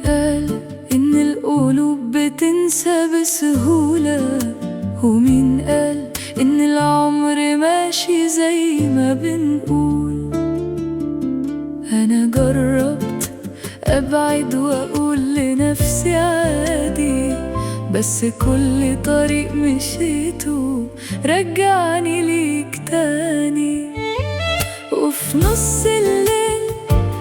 قال إن القلوب بتنسى بسهولة؟ ومين قال إن العمر ماشي زي ما بنقول؟ أنا جربت أبعد وأقول لنفسي عادي، بس كل طريق مشيته رجعني ليك تاني. وفي نص الليل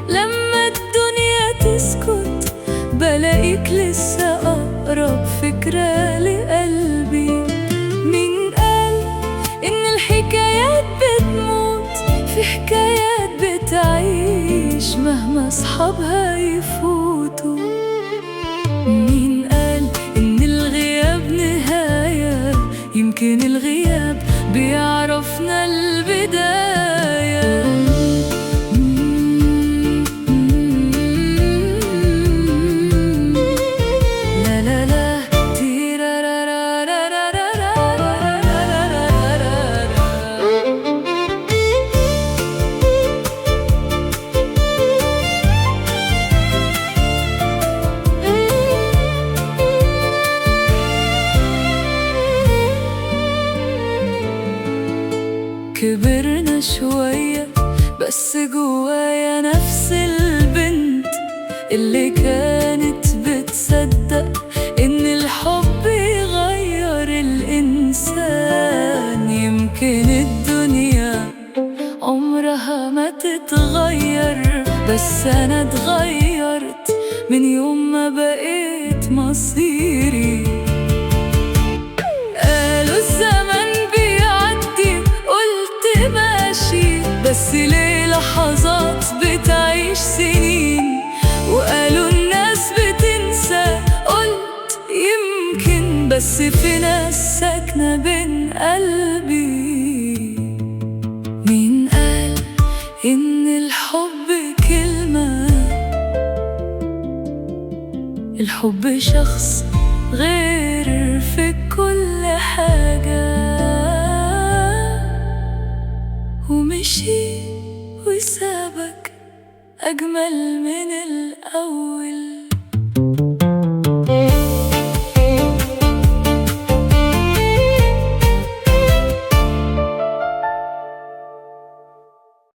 لما الدنيا تسكت بلاقيك لسه أقرب فكرة لقلبي. مين قال إن الحكايات بتموت؟ في حكايات بتعيش مهما أصحابها يفوتوا. مين قال إن الغياب نهاية؟ يمكن الغياب بيعرفنا البداية. لا لا لا كبرنا شوية بس جوايا نفس البنت اللي كانت بتصدق إن الحب يغير الإنسان. يمكن الدنيا عمرها ما تتغير، بس أنا اتغيرت من يوم ما بقيت مصيري. قالوا الزمن بيعدي، قلت ماشي، بس ليه لحظات بتعيش سنين؟ وقالوا الناس بتنسى، قلت يمكن، بس في ناس ساكنة بين قلبي. مين قال إن الحب كلمة؟ الحب شخص غير في كل حاجة، ومشي وسابك أجمل من الأول.